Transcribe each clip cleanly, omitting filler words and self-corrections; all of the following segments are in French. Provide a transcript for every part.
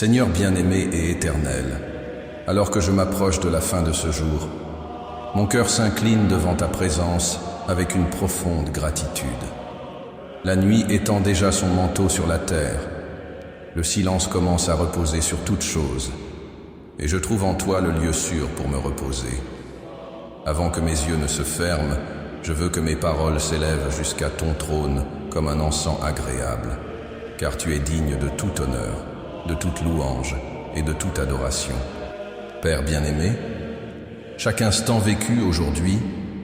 Seigneur bien-aimé et éternel, alors que je m'approche de la fin de ce jour, mon cœur s'incline devant ta présence avec une profonde gratitude. La nuit étend déjà son manteau sur la terre, le silence commence à reposer sur toute chose, et je trouve en toi le lieu sûr pour me reposer. Avant que mes yeux ne se ferment, je veux que mes paroles s'élèvent jusqu'à ton trône comme un encens agréable, car tu es digne de tout honneur, de toute louange et de toute adoration. Père bien-aimé, chaque instant vécu aujourd'hui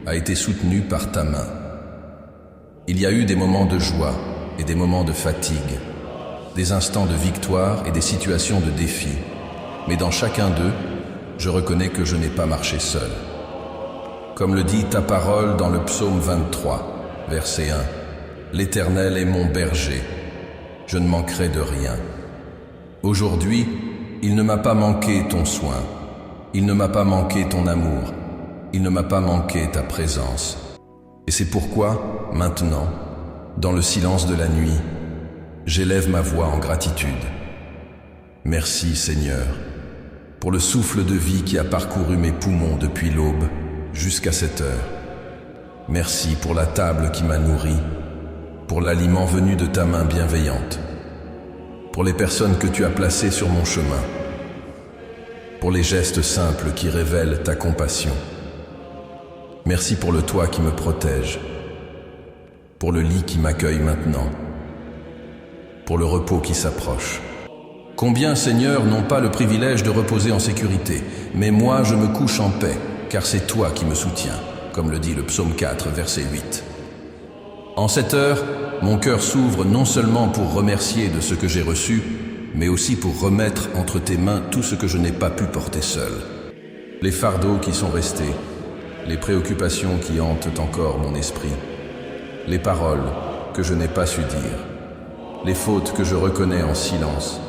a été soutenu par ta main. Il y a eu des moments de joie et des moments de fatigue, des instants de victoire et des situations de défi. Mais dans chacun d'eux, je reconnais que je n'ai pas marché seul. Comme le dit ta parole dans le psaume 23, verset 1, « L'Éternel est mon berger, je ne manquerai de rien. » Aujourd'hui, il ne m'a pas manqué ton soin, il ne m'a pas manqué ton amour, il ne m'a pas manqué ta présence. Et c'est pourquoi, maintenant, dans le silence de la nuit, j'élève ma voix en gratitude. Merci Seigneur, pour le souffle de vie qui a parcouru mes poumons depuis l'aube jusqu'à cette heure. Merci pour la table qui m'a nourri, pour l'aliment venu de ta main bienveillante, pour les personnes que tu as placées sur mon chemin, pour les gestes simples qui révèlent ta compassion. Merci pour le toit qui me protège, pour le lit qui m'accueille maintenant, pour le repos qui s'approche. Combien, Seigneur, n'ont pas le privilège de reposer en sécurité, mais moi je me couche en paix, car c'est toi qui me soutiens, comme le dit le psaume 4, verset 8. En cette heure, mon cœur s'ouvre non seulement pour remercier de ce que j'ai reçu, mais aussi pour remettre entre tes mains tout ce que je n'ai pas pu porter seul. Les fardeaux qui sont restés, les préoccupations qui hantent encore mon esprit, les paroles que je n'ai pas su dire, les fautes que je reconnais en silence,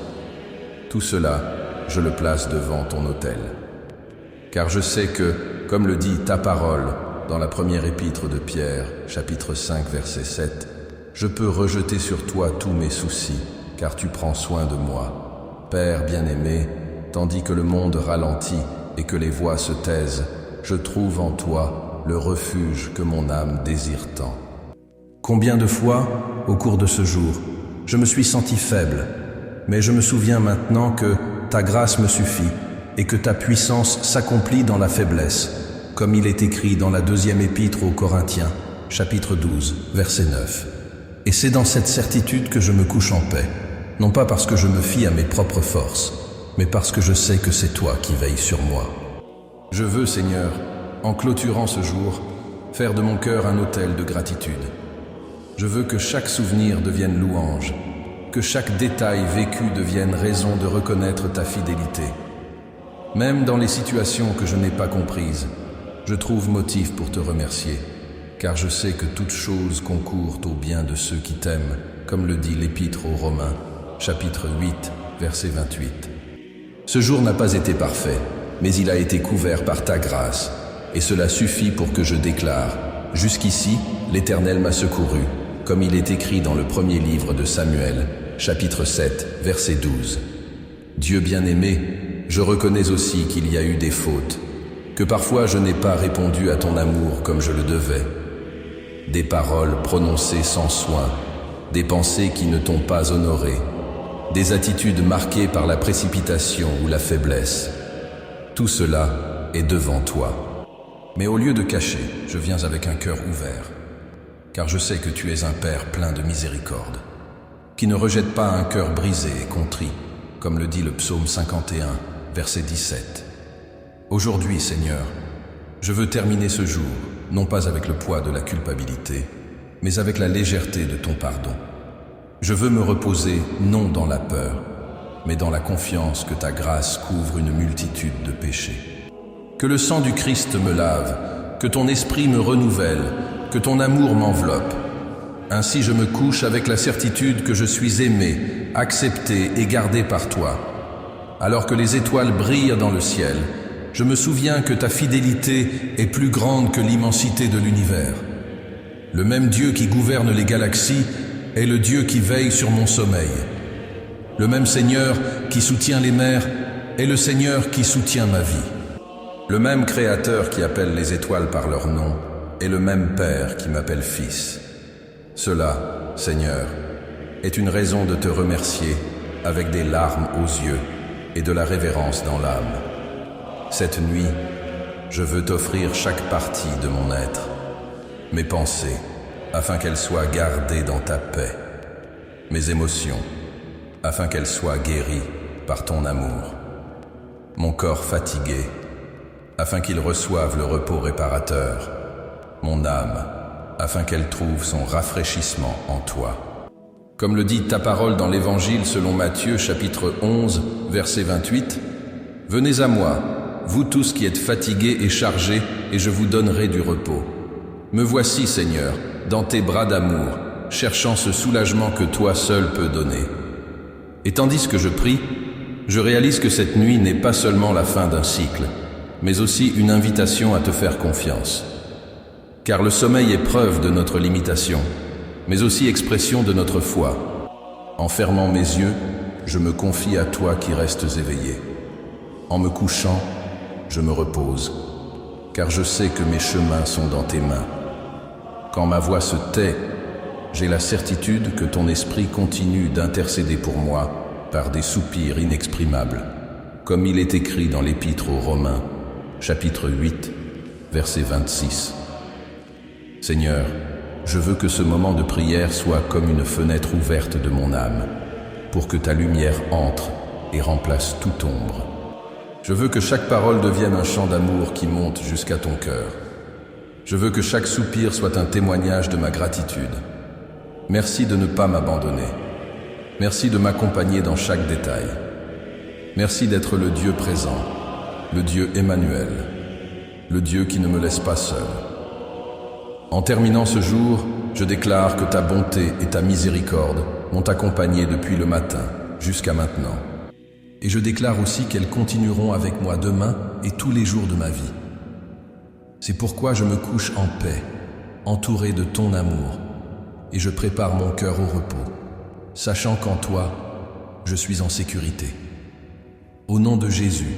tout cela, je le place devant ton autel. Car je sais que, comme le dit ta parole dans la première épître de Pierre, chapitre 5, verset 7, je peux rejeter sur toi tous mes soucis, car tu prends soin de moi. Père bien-aimé, tandis que le monde ralentit et que les voix se taisent, je trouve en toi le refuge que mon âme désire tant. Combien de fois, au cours de ce jour, je me suis senti faible, mais je me souviens maintenant que ta grâce me suffit et que ta puissance s'accomplit dans la faiblesse, comme il est écrit dans la deuxième épître aux Corinthiens, chapitre 12, verset 9. Et c'est dans cette certitude que je me couche en paix, non pas parce que je me fie à mes propres forces, mais parce que je sais que c'est toi qui veilles sur moi. Je veux, Seigneur, en clôturant ce jour, faire de mon cœur un autel de gratitude. Je veux que chaque souvenir devienne louange, que chaque détail vécu devienne raison de reconnaître ta fidélité. Même dans les situations que je n'ai pas comprises, je trouve motif pour te remercier, car je sais que toute chose concourt au bien de ceux qui t'aiment, comme le dit l'Épître aux Romains, chapitre 8, verset 28. Ce jour n'a pas été parfait, mais il a été couvert par ta grâce, et cela suffit pour que je déclare « Jusqu'ici, l'Éternel m'a secouru », comme il est écrit dans le premier livre de Samuel, chapitre 7, verset 12. Dieu bien-aimé, je reconnais aussi qu'il y a eu des fautes, que parfois je n'ai pas répondu à ton amour comme je le devais. Des paroles prononcées sans soin, des pensées qui ne t'ont pas honoré, des attitudes marquées par la précipitation ou la faiblesse. Tout cela est devant toi. Mais au lieu de cacher, je viens avec un cœur ouvert, car je sais que tu es un Père plein de miséricorde, qui ne rejette pas un cœur brisé et contrit, comme le dit le psaume 51, verset 17. Aujourd'hui, Seigneur, je veux terminer ce jour, non pas avec le poids de la culpabilité, mais avec la légèreté de ton pardon. Je veux me reposer non dans la peur, mais dans la confiance que ta grâce couvre une multitude de péchés. Que le sang du Christ me lave, que ton esprit me renouvelle, que ton amour m'enveloppe. Ainsi je me couche avec la certitude que je suis aimé, accepté et gardé par toi. Alors que les étoiles brillent dans le ciel, je me souviens que ta fidélité est plus grande que l'immensité de l'univers. Le même Dieu qui gouverne les galaxies est le Dieu qui veille sur mon sommeil. Le même Seigneur qui soutient les mers est le Seigneur qui soutient ma vie. Le même Créateur qui appelle les étoiles par leur nom est le même Père qui m'appelle Fils. Cela, Seigneur, est une raison de te remercier avec des larmes aux yeux et de la révérence dans l'âme. Cette nuit, je veux t'offrir chaque partie de mon être, mes pensées, afin qu'elles soient gardées dans ta paix, mes émotions, afin qu'elles soient guéries par ton amour, mon corps fatigué, afin qu'il reçoive le repos réparateur, mon âme, afin qu'elle trouve son rafraîchissement en toi. Comme le dit ta parole dans l'Évangile selon Matthieu chapitre 11, verset 28, « Venez à moi, vous tous qui êtes fatigués et chargés, et je vous donnerai du repos. Me voici, Seigneur, dans tes bras d'amour, cherchant ce soulagement que toi seul peux donner. » Et tandis que je prie, je réalise que cette nuit n'est pas seulement la fin d'un cycle, mais aussi une invitation à te faire confiance. Car le sommeil est preuve de notre limitation, mais aussi expression de notre foi. En fermant mes yeux, je me confie à toi qui restes éveillé. En me couchant, je me repose, car je sais que mes chemins sont dans tes mains. Quand ma voix se tait, j'ai la certitude que ton esprit continue d'intercéder pour moi par des soupirs inexprimables, comme il est écrit dans l'Épître aux Romains, chapitre 8, verset 26. Seigneur, je veux que ce moment de prière soit comme une fenêtre ouverte de mon âme, pour que ta lumière entre et remplace toute ombre. Je veux que chaque parole devienne un chant d'amour qui monte jusqu'à ton cœur. Je veux que chaque soupir soit un témoignage de ma gratitude. Merci de ne pas m'abandonner. Merci de m'accompagner dans chaque détail. Merci d'être le Dieu présent, le Dieu Emmanuel, le Dieu qui ne me laisse pas seul. En terminant ce jour, je déclare que ta bonté et ta miséricorde m'ont accompagné depuis le matin jusqu'à maintenant. Et je déclare aussi qu'elles continueront avec moi demain et tous les jours de ma vie. C'est pourquoi je me couche en paix, entouré de ton amour, et je prépare mon cœur au repos, sachant qu'en toi, je suis en sécurité. Au nom de Jésus,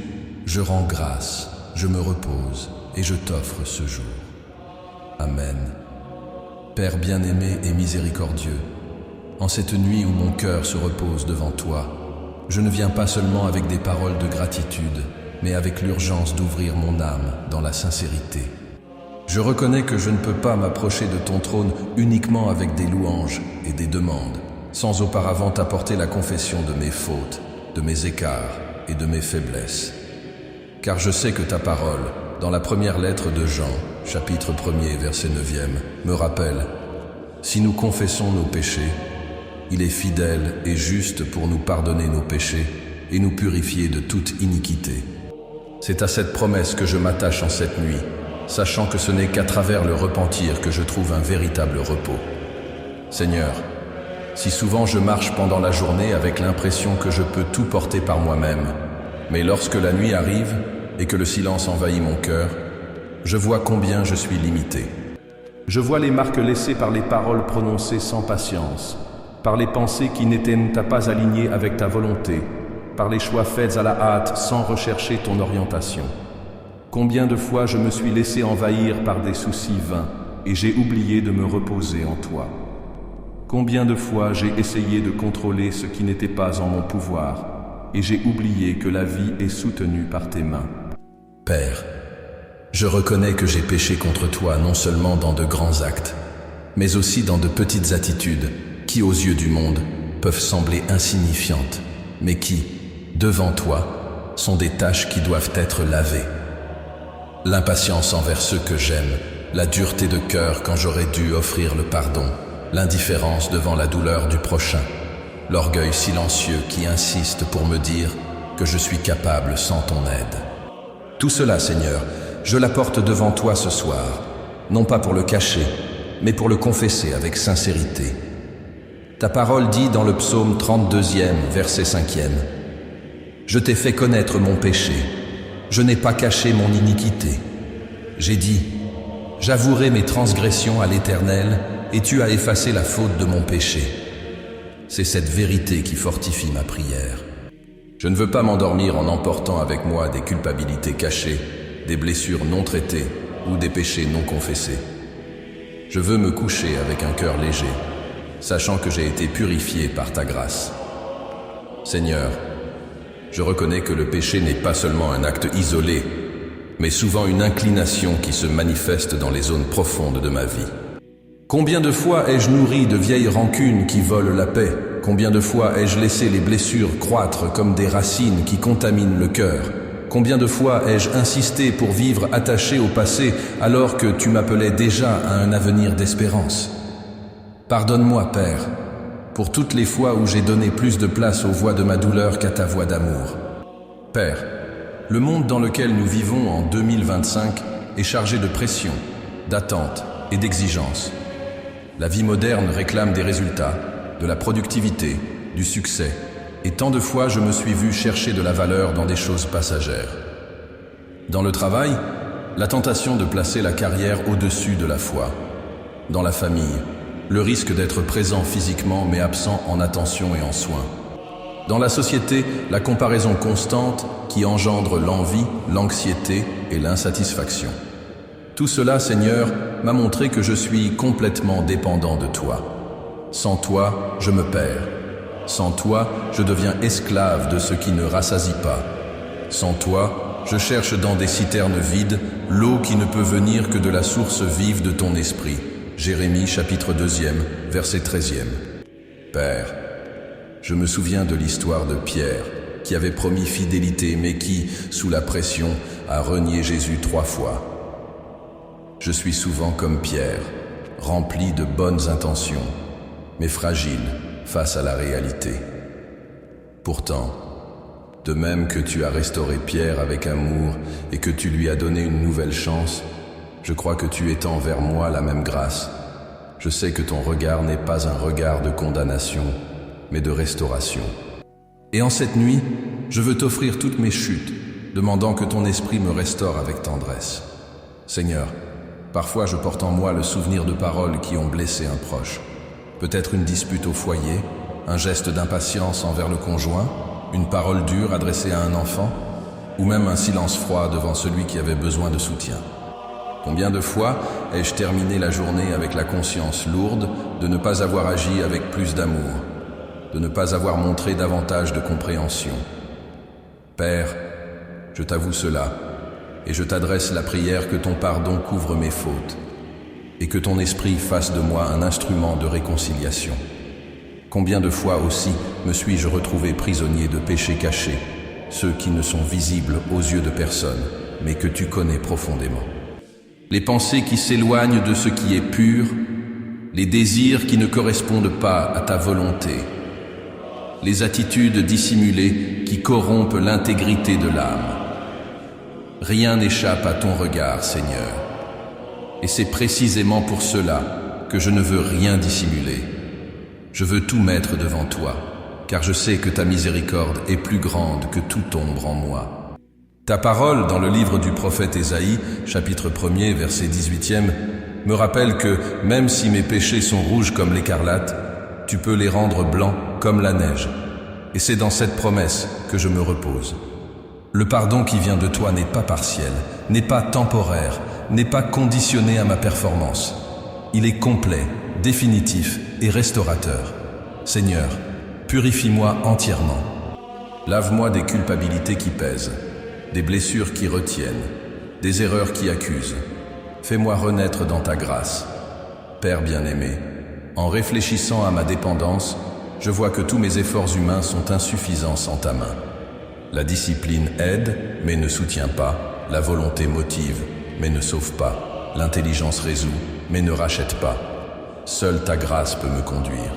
je rends grâce, je me repose et je t'offre ce jour. Amen. Père bien-aimé et miséricordieux, en cette nuit où mon cœur se repose devant toi, je ne viens pas seulement avec des paroles de gratitude, mais avec l'urgence d'ouvrir mon âme dans la sincérité. Je reconnais que je ne peux pas m'approcher de ton trône uniquement avec des louanges et des demandes, sans auparavant t'apporter la confession de mes fautes, de mes écarts et de mes faiblesses. Car je sais que ta parole, dans la première lettre de Jean, chapitre 1er, verset 9e, me rappelle « Si nous confessons nos péchés, il est fidèle et juste pour nous pardonner nos péchés et nous purifier de toute iniquité. » C'est à cette promesse que je m'attache en cette nuit, sachant que ce n'est qu'à travers le repentir que je trouve un véritable repos. Seigneur, si souvent je marche pendant la journée avec l'impression que je peux tout porter par moi-même, mais lorsque la nuit arrive et que le silence envahit mon cœur, je vois combien je suis limité. Je vois les marques laissées par les paroles prononcées sans patience, par les pensées qui n'étaient pas alignées avec ta volonté, par les choix faits à la hâte sans rechercher ton orientation. Combien de fois je me suis laissé envahir par des soucis vains et j'ai oublié de me reposer en toi. Combien de fois j'ai essayé de contrôler ce qui n'était pas en mon pouvoir et j'ai oublié que la vie est soutenue par tes mains. Père, je reconnais que j'ai péché contre toi non seulement dans de grands actes, mais aussi dans de petites attitudes qui, aux yeux du monde, peuvent sembler insignifiantes, mais qui, devant toi, sont des tâches qui doivent être lavées. L'impatience envers ceux que j'aime, la dureté de cœur quand j'aurais dû offrir le pardon, l'indifférence devant la douleur du prochain, l'orgueil silencieux qui insiste pour me dire que je suis capable sans ton aide. Tout cela, Seigneur, je l'apporte devant toi ce soir, non pas pour le cacher, mais pour le confesser avec sincérité. Ta parole dit dans le psaume 32e, verset 5e, « Je t'ai fait connaître mon péché, je n'ai pas caché mon iniquité. J'ai dit, j'avouerai mes transgressions à l'Éternel, et tu as effacé la faute de mon péché. c'est cette vérité qui fortifie ma prière. Je ne veux pas m'endormir en emportant avec moi des culpabilités cachées, des blessures non traitées ou des péchés non confessés. Je veux me coucher avec un cœur léger, sachant que j'ai été purifié par ta grâce. Seigneur, je reconnais que le péché n'est pas seulement un acte isolé, mais souvent une inclination qui se manifeste dans les zones profondes de ma vie. Combien de fois ai-je nourri de vieilles rancunes qui volent la paix? Combien de fois ai-je laissé les blessures croître comme des racines qui contaminent le cœur? Combien de fois ai-je insisté pour vivre attaché au passé alors que tu m'appelais déjà à un avenir d'espérance? Pardonne-moi, Père, pour toutes les fois où j'ai donné plus de place aux voix de ma douleur qu'à ta voix d'amour. Père, le monde dans lequel nous vivons en 2025 est chargé de pression, d'attentes et d'exigences. La vie moderne réclame des résultats, de la productivité, du succès, et tant de fois je me suis vu chercher de la valeur dans des choses passagères. Dans le travail, la tentation de placer la carrière au-dessus de la foi. Dans la famille, le risque d'être présent physiquement mais absent en attention et en soins. Dans la société, la comparaison constante qui engendre l'envie, l'anxiété et l'insatisfaction. Tout cela, Seigneur, m'a montré que je suis complètement dépendant de toi. Sans toi, je me perds. Sans toi, je deviens esclave de ce qui ne rassasie pas. Sans toi, je cherche dans des citernes vides l'eau qui ne peut venir que de la source vive de ton esprit. Jérémie chapitre 2, verset 13. Père, je me souviens de l'histoire de Pierre, qui avait promis fidélité mais qui, sous la pression, a renié Jésus 3 fois. Je suis souvent comme Pierre, rempli de bonnes intentions, mais fragile face à la réalité. Pourtant, de même que tu as restauré Pierre avec amour et que tu lui as donné une nouvelle chance, je crois que tu étends vers moi la même grâce. Je sais que ton regard n'est pas un regard de condamnation, mais de restauration. Et en cette nuit, je veux t'offrir toutes mes chutes, demandant que ton esprit me restaure avec tendresse. Seigneur, parfois je porte en moi le souvenir de paroles qui ont blessé un proche. Peut-être une dispute au foyer, un geste d'impatience envers le conjoint, une parole dure adressée à un enfant, ou même un silence froid devant celui qui avait besoin de soutien. Combien de fois ai-je terminé la journée avec la conscience lourde de ne pas avoir agi avec plus d'amour, de ne pas avoir montré davantage de compréhension. Père, je t'avoue cela, et je t'adresse la prière que ton pardon couvre mes fautes, et que ton esprit fasse de moi un instrument de réconciliation. Combien de fois aussi me suis-je retrouvé prisonnier de péchés cachés, ceux qui ne sont visibles aux yeux de personne, mais que tu connais profondément. Les pensées qui s'éloignent de ce qui est pur, les désirs qui ne correspondent pas à ta volonté, les attitudes dissimulées qui corrompent l'intégrité de l'âme. Rien n'échappe à ton regard, Seigneur. Et c'est précisément pour cela que je ne veux rien dissimuler. Je veux tout mettre devant toi, car je sais que ta miséricorde est plus grande que toute ombre en moi. Ta parole, dans le livre du prophète Ésaïe, chapitre 1er, verset 18, me rappelle que, même si mes péchés sont rouges comme l'écarlate, tu peux les rendre blancs comme la neige. Et c'est dans cette promesse que je me repose. Le pardon qui vient de toi n'est pas partiel, n'est pas temporaire, n'est pas conditionné à ma performance. Il est complet, définitif et restaurateur. Seigneur, purifie-moi entièrement. Lave-moi des culpabilités qui pèsent, des blessures qui retiennent, des erreurs qui accusent. Fais-moi renaître dans ta grâce. Père bien-aimé, en réfléchissant à ma dépendance, je vois que tous mes efforts humains sont insuffisants sans ta main. La discipline aide, mais ne soutient pas. La volonté motive, mais ne sauve pas. L'intelligence résout, mais ne rachète pas. Seule ta grâce peut me conduire.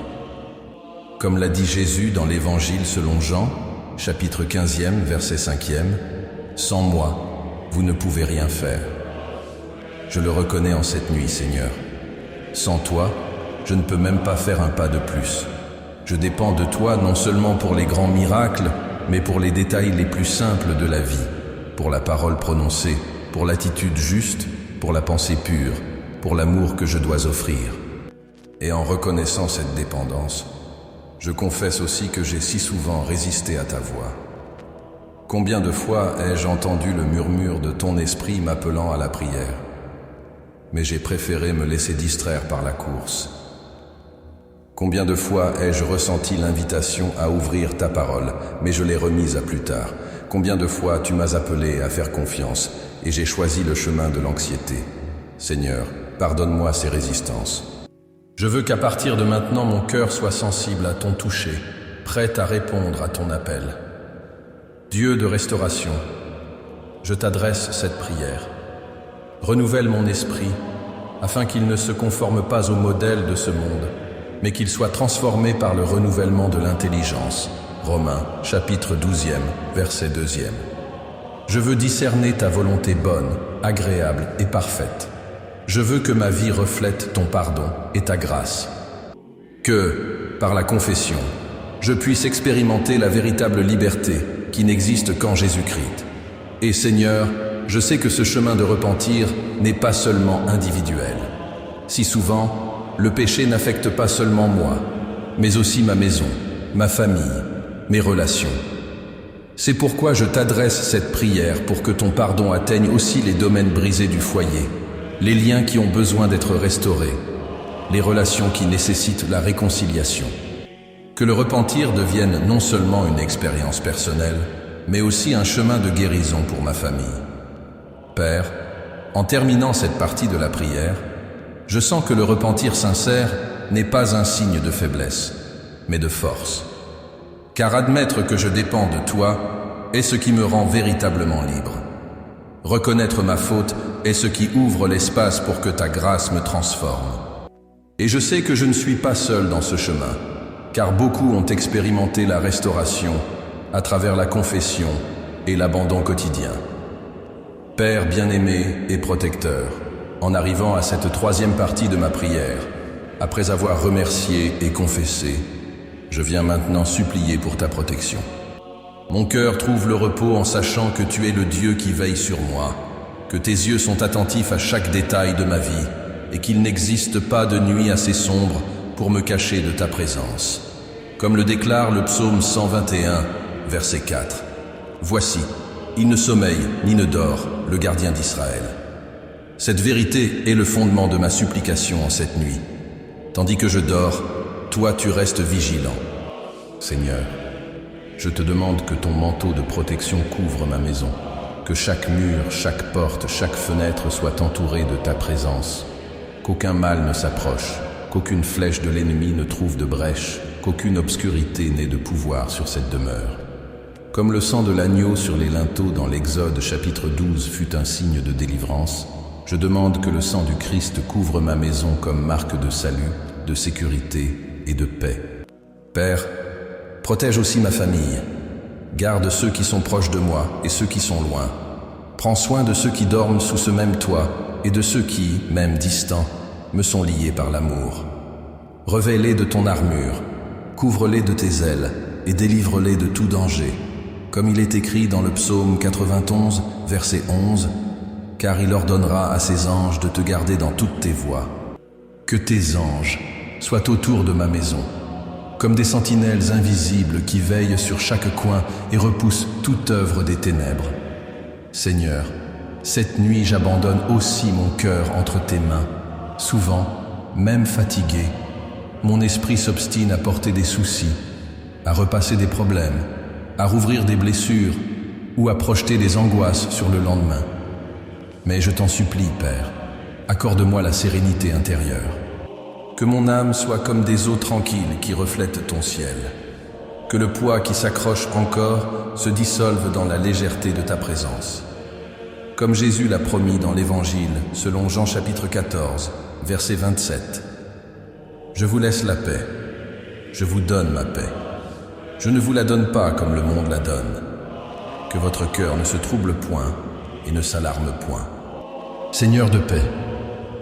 Comme l'a dit Jésus dans l'Évangile selon Jean, chapitre 15e, verset 5e, « Sans moi, vous ne pouvez rien faire. » Je le reconnais en cette nuit, Seigneur. Sans toi, je ne peux même pas faire un pas de plus. Je dépends de toi non seulement pour les grands miracles, mais pour les détails les plus simples de la vie, pour la parole prononcée, pour l'attitude juste, pour la pensée pure, pour l'amour que je dois offrir. Et en reconnaissant cette dépendance, Je confesse aussi que j'ai si souvent résisté à ta voix. Combien de fois ai-je entendu le murmure de ton esprit m'appelant à la prière? Mais j'ai préféré me laisser distraire par la course. Combien de fois ai-je ressenti l'invitation à ouvrir ta parole, mais je l'ai remise à plus tard? Combien de fois tu m'as appelé à faire confiance et j'ai choisi le chemin de l'anxiété? Seigneur, pardonne-moi ces résistances. Je veux qu'à partir de maintenant, mon cœur soit sensible à ton toucher, prêt à répondre à ton appel. Dieu de restauration, je t'adresse cette prière. Renouvelle mon esprit, afin qu'il ne se conforme pas au modèle de ce monde, mais qu'il soit transformé par le renouvellement de l'intelligence. Romains, chapitre 12e, verset 2e. Je veux discerner ta volonté bonne, agréable et parfaite. Je veux que ma vie reflète ton pardon et ta grâce. Que, par la confession, je puisse expérimenter la véritable liberté qui n'existe qu'en Jésus-Christ. Et Seigneur, je sais que ce chemin de repentir n'est pas seulement individuel. Si souvent, le péché n'affecte pas seulement moi, mais aussi ma maison, ma famille, mes relations. C'est pourquoi je t'adresse cette prière pour que ton pardon atteigne aussi les domaines brisés du foyer, les liens qui ont besoin d'être restaurés, les relations qui nécessitent la réconciliation. Que le repentir devienne non seulement une expérience personnelle, mais aussi un chemin de guérison pour ma famille. Père, en terminant cette partie de la prière, je sens que le repentir sincère n'est pas un signe de faiblesse, mais de force. Car admettre que je dépends de toi est ce qui me rend véritablement libre. Reconnaître ma faute est ce qui ouvre l'espace pour que ta grâce me transforme. Et je sais que je ne suis pas seul dans ce chemin, car beaucoup ont expérimenté la restauration à travers la confession et l'abandon quotidien. Père bien-aimé et protecteur, en arrivant à cette troisième partie de ma prière, après avoir remercié et confessé, je viens maintenant supplier pour ta protection. Mon cœur trouve le repos en sachant que tu es le Dieu qui veille sur moi, que tes yeux sont attentifs à chaque détail de ma vie et qu'il n'existe pas de nuit assez sombre pour me cacher de ta présence. Comme le déclare le psaume 121, verset 4. Voici, il ne sommeille ni ne dort, le gardien d'Israël. Cette vérité est le fondement de ma supplication en cette nuit. Tandis que je dors, toi tu restes vigilant. Seigneur, je te demande que ton manteau de protection couvre ma maison, que chaque mur, chaque porte, chaque fenêtre soit entouré de ta présence, qu'aucun mal ne s'approche, qu'aucune flèche de l'ennemi ne trouve de brèche, qu'aucune obscurité n'ait de pouvoir sur cette demeure. Comme le sang de l'agneau sur les linteaux dans l'Exode chapitre 12 fut un signe de délivrance, je demande que le sang du Christ couvre ma maison comme marque de salut, de sécurité et de paix. Père, protège aussi ma famille. Garde ceux qui sont proches de moi et ceux qui sont loin. Prends soin de ceux qui dorment sous ce même toit et de ceux qui, même distants, me sont liés par l'amour. Revêt-les de ton armure, couvre-les de tes ailes et délivre-les de tout danger. Comme il est écrit dans le psaume 91, verset 11, « Car il ordonnera à ses anges de te garder dans toutes tes voies. » Que tes anges soient autour de ma maison, comme des sentinelles invisibles qui veillent sur chaque coin et repoussent toute œuvre des ténèbres. Seigneur, cette nuit j'abandonne aussi mon cœur entre tes mains. Souvent, même fatigué, mon esprit s'obstine à porter des soucis, à repasser des problèmes, à rouvrir des blessures ou à projeter des angoisses sur le lendemain. Mais je t'en supplie, Père, accorde-moi la sérénité intérieure. Que mon âme soit comme des eaux tranquilles qui reflètent ton ciel. Que le poids qui s'accroche encore se dissolve dans la légèreté de ta présence. Comme Jésus l'a promis dans l'Évangile, selon Jean chapitre 14, verset 27. Je vous laisse la paix. Je vous donne ma paix. Je ne vous la donne pas comme le monde la donne. Que votre cœur ne se trouble point et ne s'alarme point. Seigneur de paix,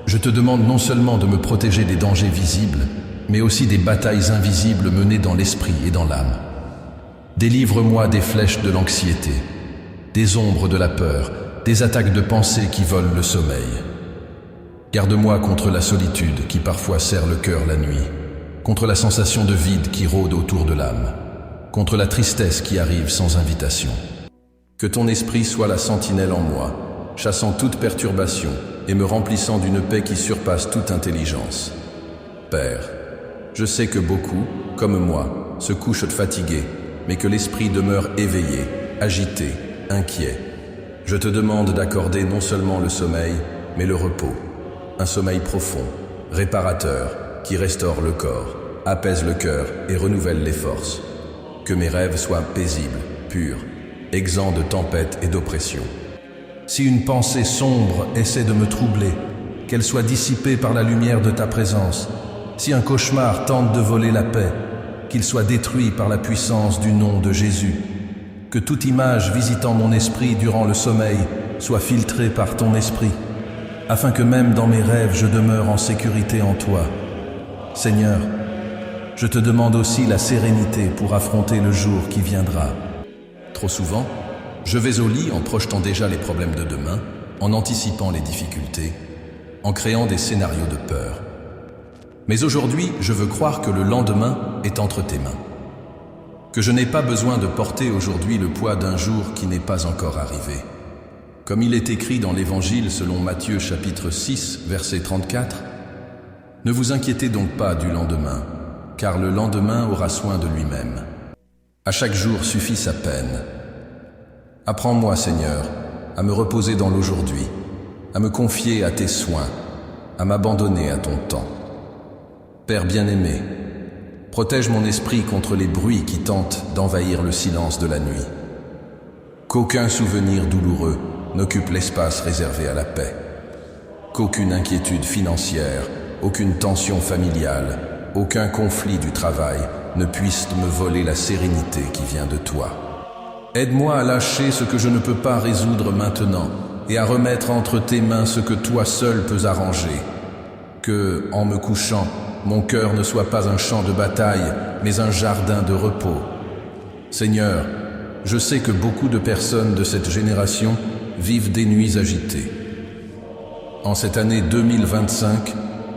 je te demande non seulement de me protéger des dangers visibles, mais aussi des batailles invisibles menées dans l'esprit et dans l'âme. Délivre-moi des flèches de l'anxiété, des ombres de la peur, des attaques de pensée qui volent le sommeil. Garde-moi contre la solitude qui parfois serre le cœur la nuit. contre la sensation de vide qui rôde autour de l'âme, contre la tristesse qui arrive sans invitation. Que ton esprit soit la sentinelle en moi, chassant toute perturbation et me remplissant d'une paix qui surpasse toute intelligence. Père, je sais que beaucoup, comme moi, se couchent fatigués, mais que l'esprit demeure éveillé, agité, inquiet. Je te demande d'accorder non seulement le sommeil, mais le repos. Un sommeil profond, réparateur, qui restaure le corps, apaise le cœur et renouvelle les forces. Que mes rêves soient paisibles, purs, exempts de tempêtes et d'oppression. Si une pensée sombre essaie de me troubler, qu'elle soit dissipée par la lumière de ta présence. Si un cauchemar tente de voler la paix, qu'il soit détruit par la puissance du nom de Jésus. Que toute image visitant mon esprit durant le sommeil soit filtrée par ton esprit, afin que même dans mes rêves je demeure en sécurité en toi. Seigneur, je te demande aussi la sérénité pour affronter le jour qui viendra. Trop souvent, je vais au lit en projetant déjà les problèmes de demain, en anticipant les difficultés, en créant des scénarios de peur. Mais aujourd'hui, je veux croire que le lendemain est entre tes mains. Que je n'ai pas besoin de porter aujourd'hui le poids d'un jour qui n'est pas encore arrivé. Comme il est écrit dans l'Évangile selon Matthieu chapitre 6, verset 34, « Ne vous inquiétez donc pas du lendemain, car le lendemain aura soin de lui-même. À chaque jour suffit sa peine. Apprends-moi, Seigneur, à me reposer dans l'aujourd'hui, à me confier à tes soins, à m'abandonner à ton temps. Père bien-aimé, protège mon esprit contre les bruits qui tentent d'envahir le silence de la nuit. Qu'aucun souvenir douloureux n'occupe l'espace réservé à la paix. Qu'aucune inquiétude financière, aucune tension familiale, aucun conflit du travail ne puisse me voler la sérénité qui vient de toi. Aide-moi à lâcher ce que je ne peux pas résoudre maintenant et à remettre entre tes mains ce que toi seul peux arranger. Que, en me couchant, mon cœur ne soit pas un champ de bataille, mais un jardin de repos. Seigneur, je sais que beaucoup de personnes de cette génération vivent des nuits agitées. En cette année 2025,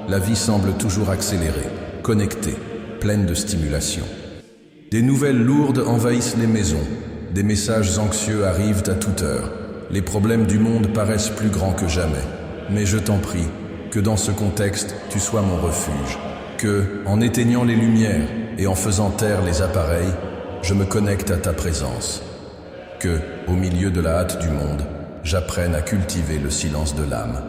la vie semble toujours accélérée, connectée, pleine de stimulation. Des nouvelles lourdes envahissent les maisons, des messages anxieux arrivent à toute heure. Les problèmes du monde paraissent plus grands que jamais. Mais je t'en prie, que dans ce contexte, tu sois mon refuge. Que, en éteignant les lumières et en faisant taire les appareils, je me connecte à ta présence. Que, au milieu de la hâte du monde, j'apprenne à cultiver le silence de l'âme.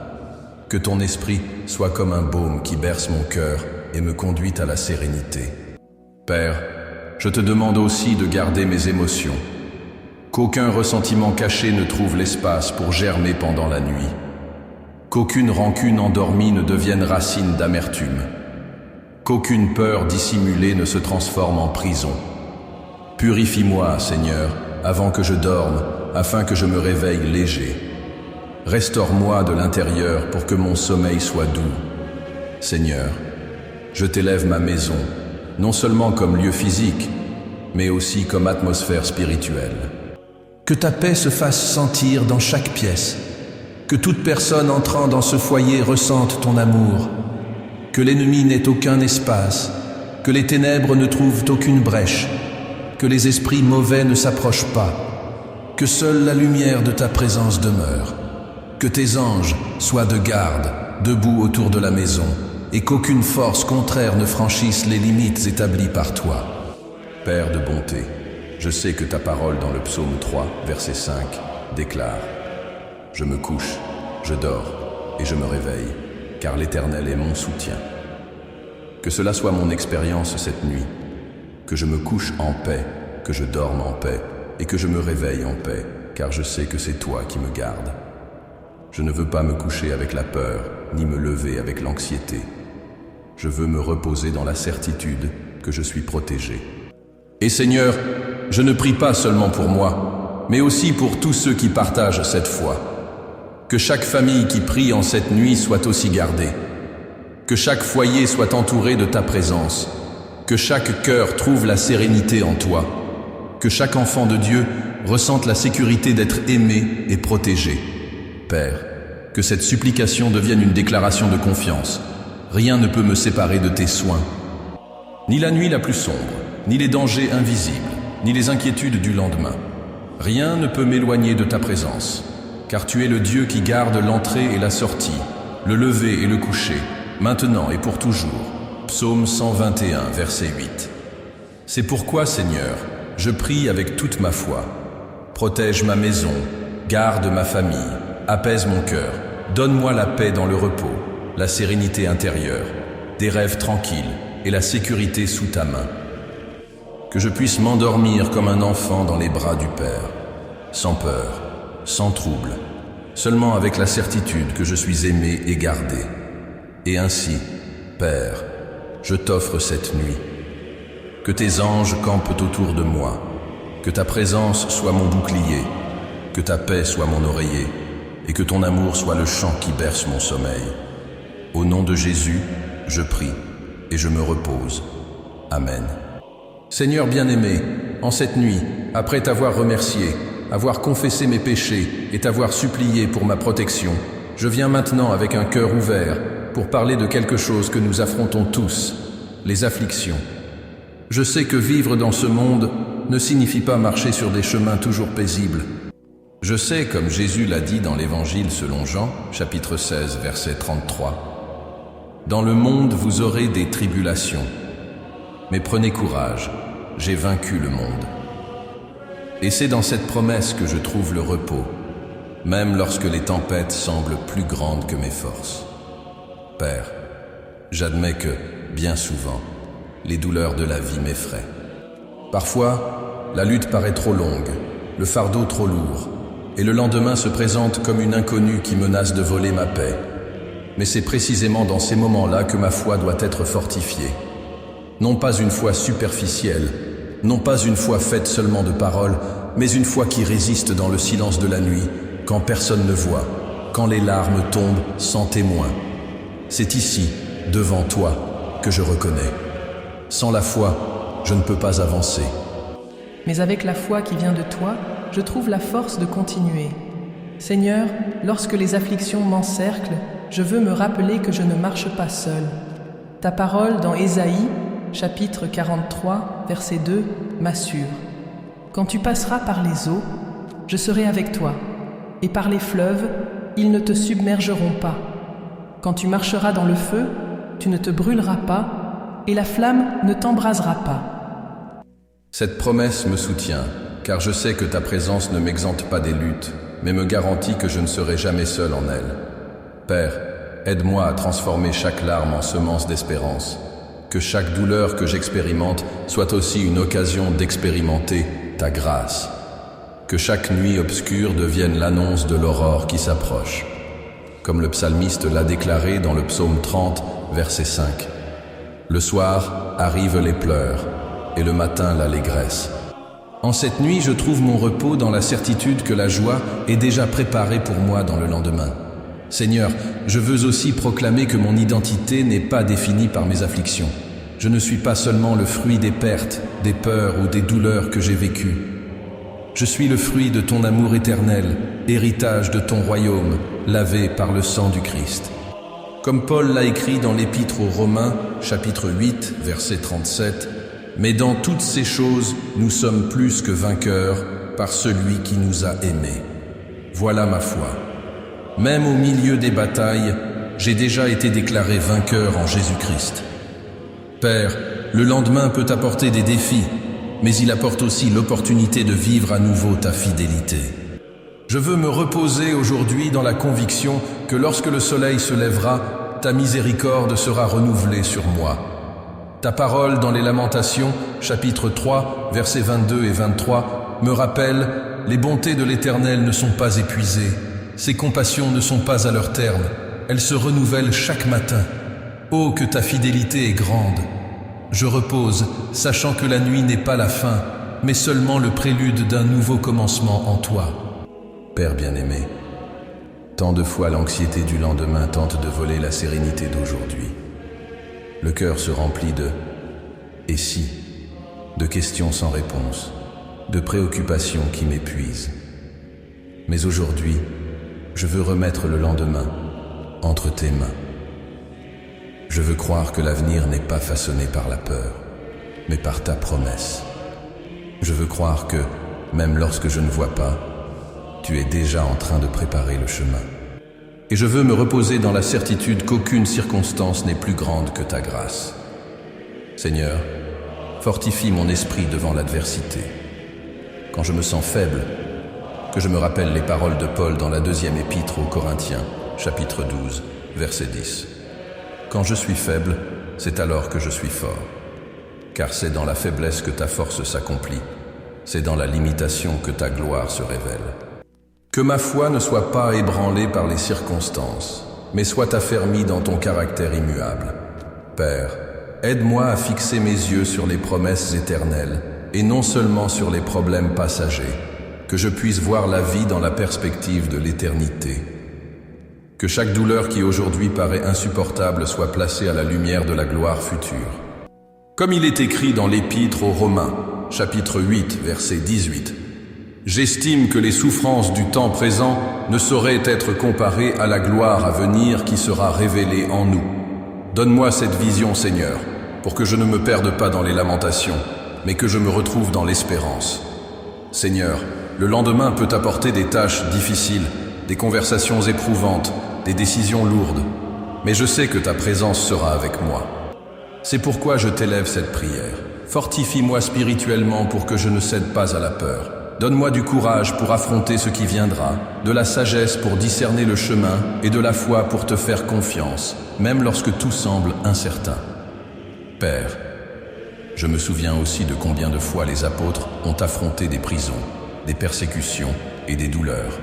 Que ton esprit soit comme un baume qui berce mon cœur et me conduit à la sérénité. Père, je te demande aussi de garder mes émotions. Qu'aucun ressentiment caché ne trouve l'espace pour germer pendant la nuit. Qu'aucune rancune endormie ne devienne racine d'amertume. Qu'aucune peur dissimulée ne se transforme en prison. Purifie-moi, Seigneur, avant que je dorme, afin que je me réveille léger. Restaure-moi de l'intérieur pour que mon sommeil soit doux. Seigneur, je t'élève ma maison, non seulement comme lieu physique, mais aussi comme atmosphère spirituelle. Que ta paix se fasse sentir dans chaque pièce. Que toute personne entrant dans ce foyer ressente ton amour. Que l'ennemi n'ait aucun espace. Que les ténèbres ne trouvent aucune brèche. Que les esprits mauvais ne s'approchent pas. Que seule la lumière de ta présence demeure. Que tes anges soient de garde, debout autour de la maison, et qu'aucune force contraire ne franchisse les limites établies par toi. Père de bonté, je sais que ta parole dans le psaume 3, verset 5, déclare « Je me couche, je dors et je me réveille, car l'Éternel est mon soutien. » Que cela soit mon expérience cette nuit, que je me couche en paix, que je dorme en paix et que je me réveille en paix, car je sais que c'est toi qui me gardes. Je ne veux pas me coucher avec la peur, ni me lever avec l'anxiété. Je veux me reposer dans la certitude que je suis protégé. Et Seigneur, je ne prie pas seulement pour moi, mais aussi pour tous ceux qui partagent cette foi. Que chaque famille qui prie en cette nuit soit aussi gardée. Que chaque foyer soit entouré de ta présence. Que chaque cœur trouve la sérénité en toi. Que chaque enfant de Dieu ressente la sécurité d'être aimé et protégé. Père, que cette supplication devienne une déclaration de confiance. Rien ne peut me séparer de tes soins. Ni la nuit la plus sombre, ni les dangers invisibles, ni les inquiétudes du lendemain. Rien ne peut m'éloigner de ta présence, car tu es le Dieu qui garde l'entrée et la sortie, le lever et le coucher, maintenant et pour toujours. Psaume 121, verset 8. C'est pourquoi, Seigneur, je prie avec toute ma foi. Protège ma maison, garde ma famille, apaise mon cœur, donne-moi la paix dans le repos, la sérénité intérieure, des rêves tranquilles et la sécurité sous ta main. Que je puisse m'endormir comme un enfant dans les bras du Père, sans peur, sans trouble, seulement avec la certitude que je suis aimé et gardé. Et ainsi, Père, je t'offre cette nuit. Que tes anges campent autour de moi, que ta présence soit mon bouclier, que ta paix soit mon oreiller, et que ton amour soit le chant qui berce mon sommeil. Au nom de Jésus, je prie et je me repose. Amen. Seigneur bien-aimé, en cette nuit, après t'avoir remercié, avoir confessé mes péchés et t'avoir supplié pour ma protection, je viens maintenant avec un cœur ouvert pour parler de quelque chose que nous affrontons tous, les afflictions. Je sais que vivre dans ce monde ne signifie pas marcher sur des chemins toujours paisibles. Je sais, comme Jésus l'a dit dans l'Évangile selon Jean, chapitre 16, verset 33, « Dans le monde vous aurez des tribulations, mais prenez courage, j'ai vaincu le monde. » Et c'est dans cette promesse que je trouve le repos, même lorsque les tempêtes semblent plus grandes que mes forces. Père, j'admets que, bien souvent, les douleurs de la vie m'effraient. Parfois, la lutte paraît trop longue, le fardeau trop lourd, et le lendemain se présente comme une inconnue qui menace de voler ma paix. Mais c'est précisément dans ces moments-là que ma foi doit être fortifiée. Non pas une foi superficielle, non pas une foi faite seulement de paroles, mais une foi qui résiste dans le silence de la nuit, quand personne ne voit, quand les larmes tombent sans témoin. C'est ici, devant toi, que je reconnais. Sans la foi, je ne peux pas avancer. Mais avec la foi qui vient de toi, je trouve la force de continuer. Seigneur, lorsque les afflictions m'encerclent, je veux me rappeler que je ne marche pas seul. Ta parole dans Ésaïe, chapitre 43, verset 2, m'assure. Quand tu passeras par les eaux, je serai avec toi, et par les fleuves, ils ne te submergeront pas. Quand tu marcheras dans le feu, tu ne te brûleras pas, et la flamme ne t'embrasera pas. Cette promesse me soutient, car je sais que ta présence ne m'exempte pas des luttes, mais me garantit que je ne serai jamais seul en elles. Père, aide-moi à transformer chaque larme en semence d'espérance, que chaque douleur que j'expérimente soit aussi une occasion d'expérimenter ta grâce, que chaque nuit obscure devienne l'annonce de l'aurore qui s'approche, comme le psalmiste l'a déclaré dans le psaume 30, verset 5. Le soir arrivent les pleurs, et le matin l'allégresse. En cette nuit, je trouve mon repos dans la certitude que la joie est déjà préparée pour moi dans le lendemain. Seigneur, je veux aussi proclamer que mon identité n'est pas définie par mes afflictions. Je ne suis pas seulement le fruit des pertes, des peurs ou des douleurs que j'ai vécues. Je suis le fruit de ton amour éternel, héritage de ton royaume, lavé par le sang du Christ. Comme Paul l'a écrit dans l'Épître aux Romains, chapitre 8, verset 37, « Mais dans toutes ces choses, nous sommes plus que vainqueurs par celui qui nous a aimés. » Voilà ma foi. Même au milieu des batailles, j'ai déjà été déclaré vainqueur en Jésus-Christ. Père, le lendemain peut apporter des défis, mais il apporte aussi l'opportunité de vivre à nouveau ta fidélité. Je veux me reposer aujourd'hui dans la conviction que lorsque le soleil se lèvera, ta miséricorde sera renouvelée sur moi. Ta parole dans les Lamentations, chapitre 3, versets 22 et 23, me rappelle « Les bontés de l'Éternel ne sont pas épuisées, ses compassions ne sont pas à leur terme, elles se renouvellent chaque matin. Oh, que ta fidélité est grande ! Je repose, sachant que la nuit n'est pas la fin, mais seulement le prélude d'un nouveau commencement en toi. » Père bien-aimé, tant de fois l'anxiété du lendemain tente de voler la sérénité d'aujourd'hui. Le cœur se remplit de « et si ?» de questions sans réponse, de préoccupations qui m'épuisent. Mais aujourd'hui, je veux remettre le lendemain entre tes mains. Je veux croire que l'avenir n'est pas façonné par la peur, mais par ta promesse. Je veux croire que, même lorsque je ne vois pas, tu es déjà en train de préparer le chemin. Et je veux me reposer dans la certitude qu'aucune circonstance n'est plus grande que ta grâce. Seigneur, fortifie mon esprit devant l'adversité. Quand je me sens faible, que je me rappelle les paroles de Paul dans la 2e épître aux Corinthiens, chapitre 12, verset 10. Quand je suis faible, c'est alors que je suis fort. Car c'est dans la faiblesse que ta force s'accomplit. C'est dans la limitation que ta gloire se révèle. Que ma foi ne soit pas ébranlée par les circonstances, mais soit affermie dans ton caractère immuable. Père, aide-moi à fixer mes yeux sur les promesses éternelles et non seulement sur les problèmes passagers, que je puisse voir la vie dans la perspective de l'éternité. Que chaque douleur qui aujourd'hui paraît insupportable soit placée à la lumière de la gloire future. Comme il est écrit dans l'Épître aux Romains, chapitre 8, verset 18, « J'estime que les souffrances du temps présent ne sauraient être comparées à la gloire à venir qui sera révélée en nous. Donne-moi cette vision, Seigneur, pour que je ne me perde pas dans les lamentations, mais que je me retrouve dans l'espérance. Seigneur, le lendemain peut apporter des tâches difficiles, des conversations éprouvantes, des décisions lourdes, mais je sais que ta présence sera avec moi. C'est pourquoi je t'élève cette prière. Fortifie-moi spirituellement pour que je ne cède pas à la peur. Donne-moi du courage pour affronter ce qui viendra, de la sagesse pour discerner le chemin et de la foi pour te faire confiance, même lorsque tout semble incertain. Père, je me souviens aussi de combien de fois les apôtres ont affronté des prisons, des persécutions et des douleurs,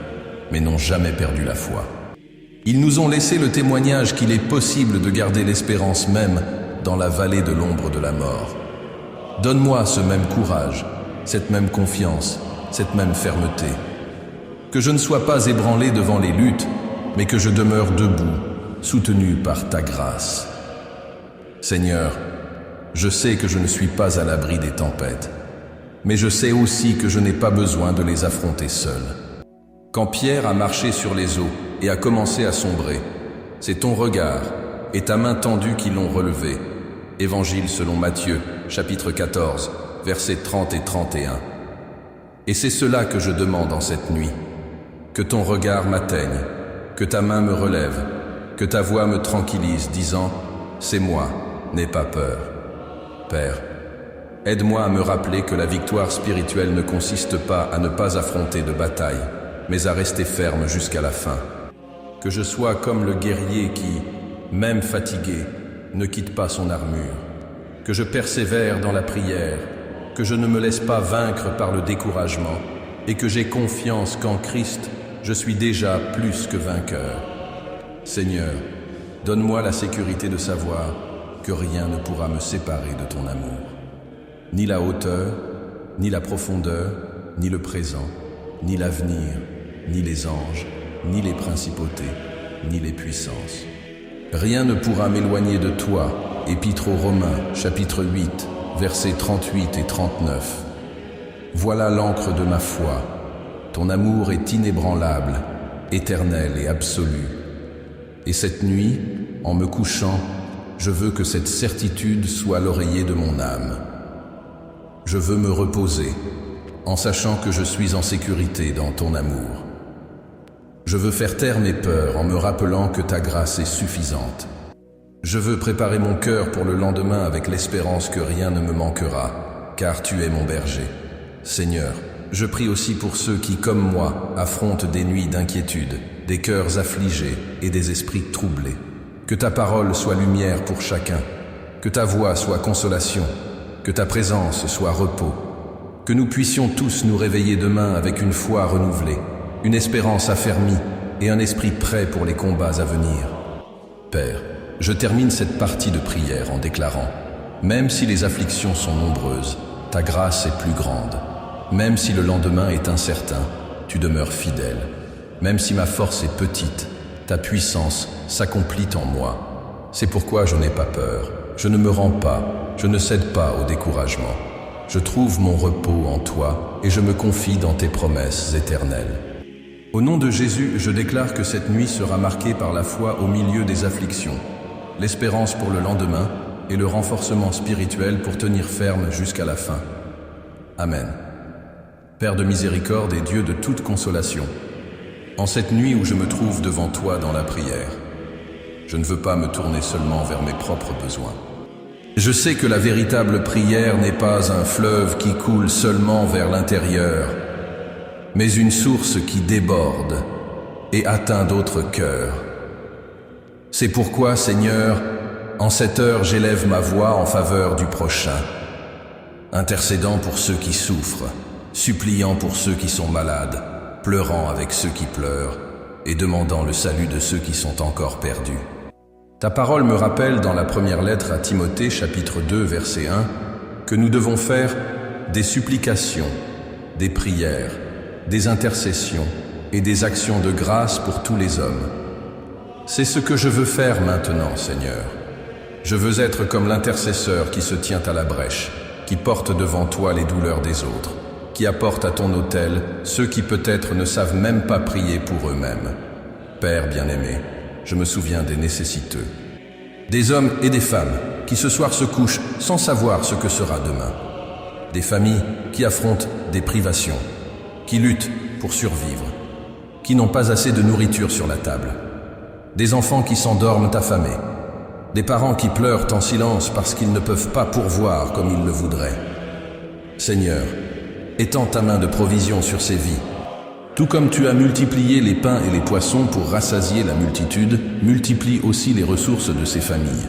mais n'ont jamais perdu la foi. Ils nous ont laissé le témoignage qu'il est possible de garder l'espérance même dans la vallée de l'ombre de la mort. Donne-moi ce même courage, cette même confiance, cette même fermeté. Que je ne sois pas ébranlé devant les luttes, mais que je demeure debout, soutenu par ta grâce. Seigneur, je sais que je ne suis pas à l'abri des tempêtes, mais je sais aussi que je n'ai pas besoin de les affronter seul. Quand Pierre a marché sur les eaux et a commencé à sombrer, c'est ton regard et ta main tendue qui l'ont relevé. Évangile selon Matthieu, chapitre 14, versets 30 et 31. Et c'est cela que je demande en cette nuit. Que ton regard m'atteigne, que ta main me relève, que ta voix me tranquillise, disant « C'est moi, n'aie pas peur ». Père, aide-moi à me rappeler que la victoire spirituelle ne consiste pas à ne pas affronter de bataille, mais à rester ferme jusqu'à la fin. Que je sois comme le guerrier qui, même fatigué, ne quitte pas son armure. Que je persévère dans la prière, que je ne me laisse pas vaincre par le découragement et que j'ai confiance qu'en Christ, je suis déjà plus que vainqueur. Seigneur, donne-moi la sécurité de savoir que rien ne pourra me séparer de ton amour. Ni la hauteur, ni la profondeur, ni le présent, ni l'avenir, ni les anges, ni les principautés, ni les puissances. Rien ne pourra m'éloigner de toi. Épître aux Romains, chapitre 8, versets 38 et 39. Voilà l'encre de ma foi. Ton amour est inébranlable, éternel et absolu. Et cette nuit, en me couchant, je veux que cette certitude soit l'oreiller de mon âme. Je veux me reposer, en sachant que je suis en sécurité dans ton amour. Je veux faire taire mes peurs en me rappelant que ta grâce est suffisante. Je veux préparer mon cœur pour le lendemain avec l'espérance que rien ne me manquera, car tu es mon berger. Seigneur, je prie aussi pour ceux qui, comme moi, affrontent des nuits d'inquiétude, des cœurs affligés et des esprits troublés. Que ta parole soit lumière pour chacun, que ta voix soit consolation, que ta présence soit repos, que nous puissions tous nous réveiller demain avec une foi renouvelée, une espérance affermie et un esprit prêt pour les combats à venir. Père, je termine cette partie de prière en déclarant « Même si les afflictions sont nombreuses, ta grâce est plus grande. Même si le lendemain est incertain, tu demeures fidèle. Même si ma force est petite, ta puissance s'accomplit en moi. C'est pourquoi je n'ai pas peur, je ne me rends pas, je ne cède pas au découragement. Je trouve mon repos en toi et je me confie dans tes promesses éternelles. Au nom de Jésus, je déclare que cette nuit sera marquée par la foi au milieu des afflictions, l'espérance pour le lendemain et le renforcement spirituel pour tenir ferme jusqu'à la fin. Amen. Père de miséricorde et Dieu de toute consolation, en cette nuit où je me trouve devant toi dans la prière, je ne veux pas me tourner seulement vers mes propres besoins. Je sais que la véritable prière n'est pas un fleuve qui coule seulement vers l'intérieur, mais une source qui déborde et atteint d'autres cœurs. C'est pourquoi, Seigneur, en cette heure j'élève ma voix en faveur du prochain, intercédant pour ceux qui souffrent, suppliant pour ceux qui sont malades, pleurant avec ceux qui pleurent et demandant le salut de ceux qui sont encore perdus. Ta parole me rappelle dans la première lettre à Timothée, chapitre 2, verset 1, que nous devons faire des supplications, des prières, des intercessions et des actions de grâce pour tous les hommes. C'est ce que je veux faire maintenant, Seigneur. Je veux être comme l'intercesseur qui se tient à la brèche, qui porte devant toi les douleurs des autres, qui apporte à ton autel ceux qui peut-être ne savent même pas prier pour eux-mêmes. Père bien-aimé, je me souviens des nécessiteux, des hommes et des femmes qui ce soir se couchent sans savoir ce que sera demain, des familles qui affrontent des privations, qui luttent pour survivre, qui n'ont pas assez de nourriture sur la table, des enfants qui s'endorment affamés, des parents qui pleurent en silence parce qu'ils ne peuvent pas pourvoir comme ils le voudraient. Seigneur, étends ta main de provision sur ces vies. Tout comme tu as multiplié les pains et les poissons pour rassasier la multitude, multiplie aussi les ressources de ces familles.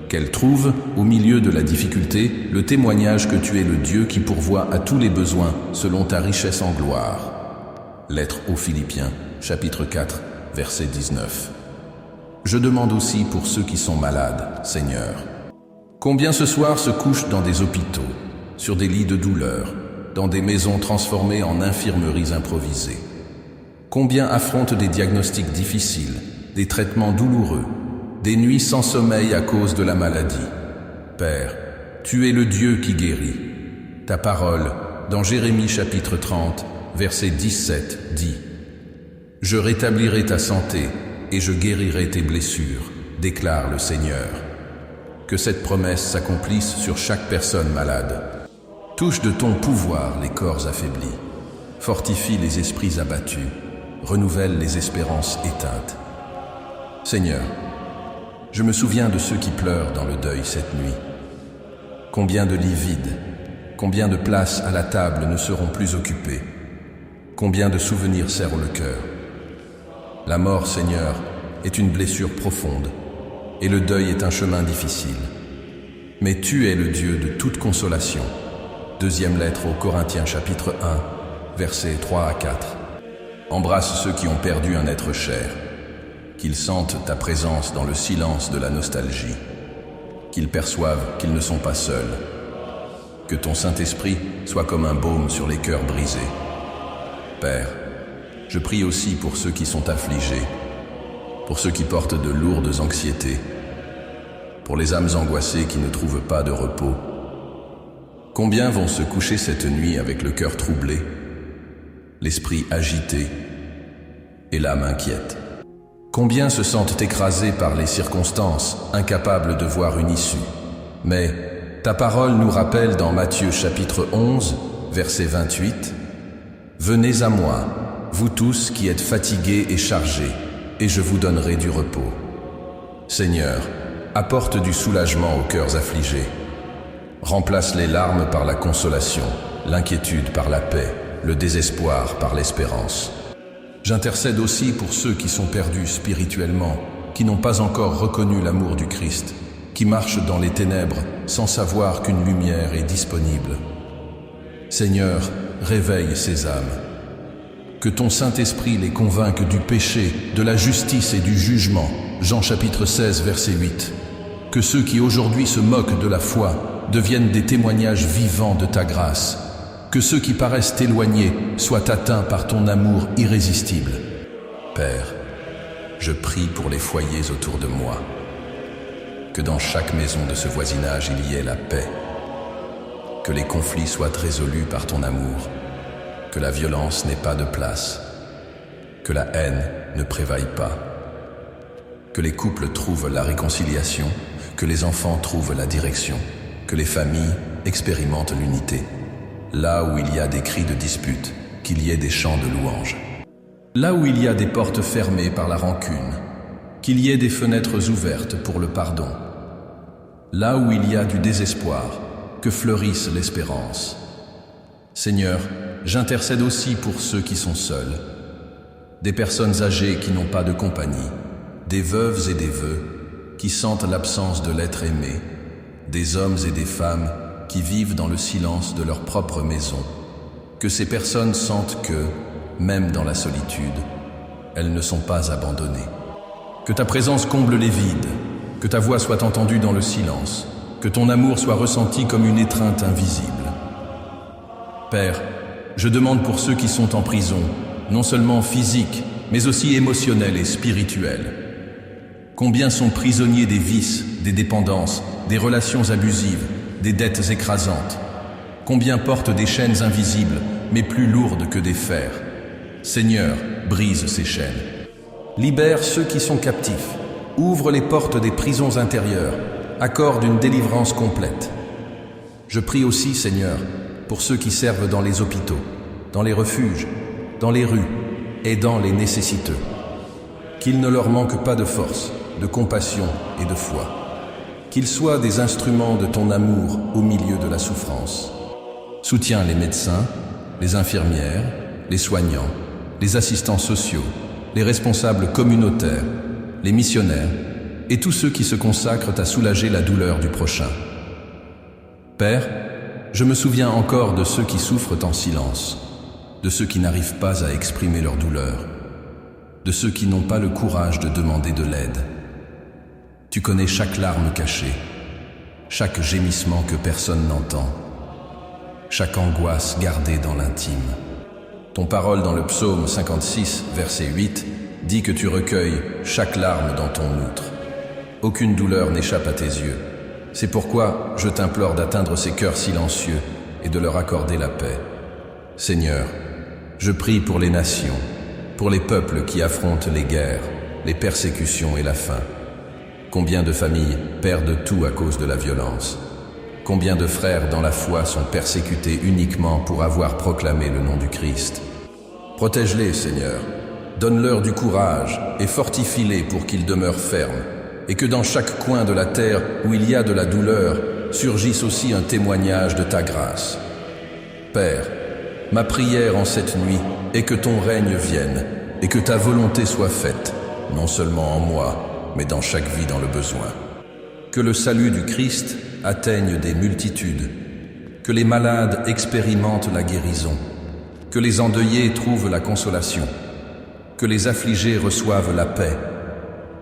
Qu'elles trouvent, au milieu de la difficulté, le témoignage que tu es le Dieu qui pourvoit à tous les besoins selon ta richesse en gloire. Lettre aux Philippiens, chapitre 4, verset 19. Je demande aussi pour ceux qui sont malades, Seigneur. Combien ce soir se couchent dans des hôpitaux, sur des lits de douleur, dans des maisons transformées en infirmeries improvisées? Combien affrontent des diagnostics difficiles, des traitements douloureux, des nuits sans sommeil à cause de la maladie? Père, tu es le Dieu qui guérit. Ta parole, dans Jérémie chapitre 30, verset 17, dit « Je rétablirai ta santé et je guérirai tes blessures, déclare le Seigneur. » Que cette promesse s'accomplisse sur chaque personne malade. Touche de ton pouvoir les corps affaiblis, fortifie les esprits abattus, renouvelle les espérances éteintes. Seigneur, je me souviens de ceux qui pleurent dans le deuil cette nuit. Combien de lits vides, combien de places à la table ne seront plus occupées, combien de souvenirs serrent le cœur. La mort, Seigneur, est une blessure profonde, et le deuil est un chemin difficile. Mais tu es le Dieu de toute consolation. Deuxième lettre aux Corinthiens chapitre 1, versets 3 à 4. Embrasse ceux qui ont perdu un être cher, qu'ils sentent ta présence dans le silence de la nostalgie, qu'ils perçoivent qu'ils ne sont pas seuls. Que ton Saint-Esprit soit comme un baume sur les cœurs brisés. Père, je prie aussi pour ceux qui sont affligés, pour ceux qui portent de lourdes anxiétés, pour les âmes angoissées qui ne trouvent pas de repos. Combien vont se coucher cette nuit avec le cœur troublé, l'esprit agité et l'âme inquiète? Combien se sentent écrasés par les circonstances, incapables de voir une issue? Mais ta parole nous rappelle dans Matthieu chapitre 11, verset 28, « Venez à moi, vous tous qui êtes fatigués et chargés, et je vous donnerai du repos. » Seigneur, apporte du soulagement aux cœurs affligés. Remplace les larmes par la consolation, l'inquiétude par la paix, le désespoir par l'espérance. J'intercède aussi pour ceux qui sont perdus spirituellement, qui n'ont pas encore reconnu l'amour du Christ, qui marchent dans les ténèbres sans savoir qu'une lumière est disponible. Seigneur, réveille ces âmes. Que ton Saint-Esprit les convainque du péché, de la justice et du jugement. Jean chapitre 16, verset 8. Que ceux qui aujourd'hui se moquent de la foi deviennent des témoignages vivants de ta grâce. Que ceux qui paraissent éloignés soient atteints par ton amour irrésistible. Père, je prie pour les foyers autour de moi. Que dans chaque maison de ce voisinage il y ait la paix. Que les conflits soient résolus par ton amour. Que la violence n'ait pas de place. Que la haine ne prévaille pas. Que les couples trouvent la réconciliation. Que que les enfants trouvent la direction, que les familles expérimentent l'unité. Là où il y a des cris de dispute, qu'il y ait des chants de louange. Là où il y a des portes fermées par la rancune, qu'il y ait des fenêtres ouvertes pour le pardon. Là où il y a du désespoir, que fleurisse l'espérance. Seigneur, j'intercède aussi pour ceux qui sont seuls, des personnes âgées qui n'ont pas de compagnie, des veuves et des veux qui sentent l'absence de l'être aimé, des hommes et des femmes qui vivent dans le silence de leur propre maison, que ces personnes sentent que, même dans la solitude, elles ne sont pas abandonnées. Que ta présence comble les vides, que ta voix soit entendue dans le silence, que ton amour soit ressenti comme une étreinte invisible. Père, je demande pour ceux qui sont en prison, non seulement physique, mais aussi émotionnelle et spirituelle. Combien sont prisonniers des vices, des dépendances, des relations abusives, des dettes écrasantes. Combien portent des chaînes invisibles, mais plus lourdes que des fers. Seigneur, brise ces chaînes. Libère ceux qui sont captifs. Ouvre les portes des prisons intérieures. Accorde une délivrance complète. Je prie aussi, Seigneur, pour ceux qui servent dans les hôpitaux, dans les refuges, dans les rues, aidant les nécessiteux. Qu'il ne leur manque pas de force, de compassion et de foi. Qu'ils soient des instruments de ton amour au milieu de la souffrance. Soutiens les médecins, les infirmières, les soignants, les assistants sociaux, les responsables communautaires, les missionnaires et tous ceux qui se consacrent à soulager la douleur du prochain. Père, je me souviens encore de ceux qui souffrent en silence, de ceux qui n'arrivent pas à exprimer leur douleur, de ceux qui n'ont pas le courage de demander de l'aide. Tu connais chaque larme cachée, chaque gémissement que personne n'entend, chaque angoisse gardée dans l'intime. Ton parole dans le psaume 56, verset 8, dit que tu recueilles chaque larme dans ton outre. Aucune douleur n'échappe à tes yeux. C'est pourquoi je t'implore d'atteindre ces cœurs silencieux et de leur accorder la paix. Seigneur, je prie pour les nations, pour les peuples qui affrontent les guerres, les persécutions et la faim. Combien de familles perdent tout à cause de la violence? Combien de frères dans la foi sont persécutés uniquement pour avoir proclamé le nom du Christ? Protège-les, Seigneur. Donne-leur du courage et fortifie-les pour qu'ils demeurent fermes, et que dans chaque coin de la terre où il y a de la douleur, surgisse aussi un témoignage de ta grâce. Père, ma prière en cette nuit est que ton règne vienne et que ta volonté soit faite, non seulement en moi, mais dans chaque vie dans le besoin. Que le salut du Christ atteigne des multitudes, que les malades expérimentent la guérison, que les endeuillés trouvent la consolation, que les affligés reçoivent la paix,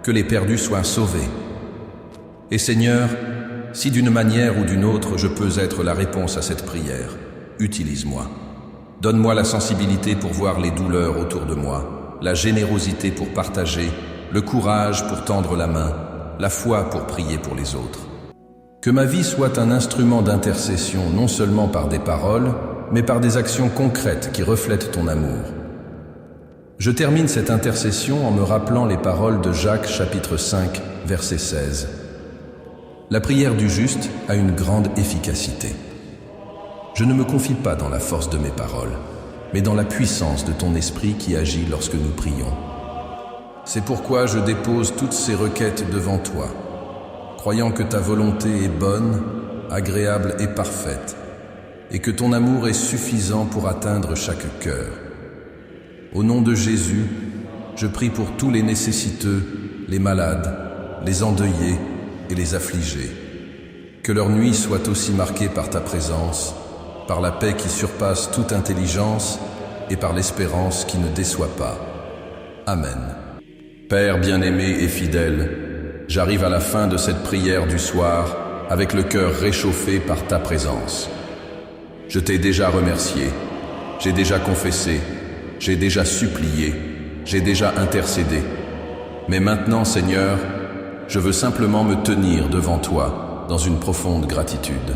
que les perdus soient sauvés. Et Seigneur, si d'une manière ou d'une autre je peux être la réponse à cette prière, utilise-moi. Donne-moi la sensibilité pour voir les douleurs autour de moi, la générosité pour partager, le courage pour tendre la main, la foi pour prier pour les autres. Que ma vie soit un instrument d'intercession non seulement par des paroles, mais par des actions concrètes qui reflètent ton amour. Je termine cette intercession en me rappelant les paroles de Jacques chapitre 5, verset 16. La prière du juste a une grande efficacité. Je ne me confie pas dans la force de mes paroles, mais dans la puissance de ton esprit qui agit lorsque nous prions. C'est pourquoi je dépose toutes ces requêtes devant toi, croyant que ta volonté est bonne, agréable et parfaite, et que ton amour est suffisant pour atteindre chaque cœur. Au nom de Jésus, je prie pour tous les nécessiteux, les malades, les endeuillés et les affligés. Que leur nuit soit aussi marquée par ta présence, par la paix qui surpasse toute intelligence et par l'espérance qui ne déçoit pas. Amen. Père bien-aimé et fidèle, j'arrive à la fin de cette prière du soir avec le cœur réchauffé par ta présence. Je t'ai déjà remercié, j'ai déjà confessé, j'ai déjà supplié, j'ai déjà intercédé. Mais maintenant, Seigneur, je veux simplement me tenir devant toi dans une profonde gratitude.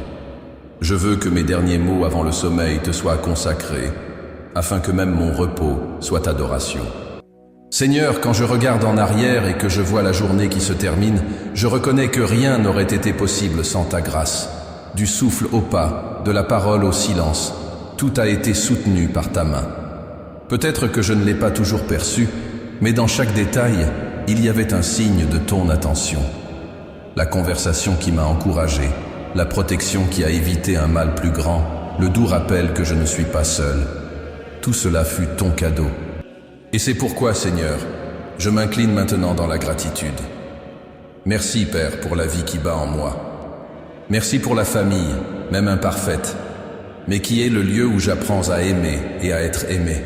Je veux que mes derniers mots avant le sommeil te soient consacrés, afin que même mon repos soit adoration. Seigneur, quand je regarde en arrière et que je vois la journée qui se termine, je reconnais que rien n'aurait été possible sans ta grâce. Du souffle au pas, de la parole au silence, tout a été soutenu par ta main. Peut-être que je ne l'ai pas toujours perçu, mais dans chaque détail, il y avait un signe de ton attention. La conversation qui m'a encouragé, la protection qui a évité un mal plus grand, le doux rappel que je ne suis pas seul. Tout cela fut ton cadeau. Et c'est pourquoi, Seigneur, je m'incline maintenant dans la gratitude. Merci, Père, pour la vie qui bat en moi. Merci pour la famille, même imparfaite, mais qui est le lieu où j'apprends à aimer et à être aimé.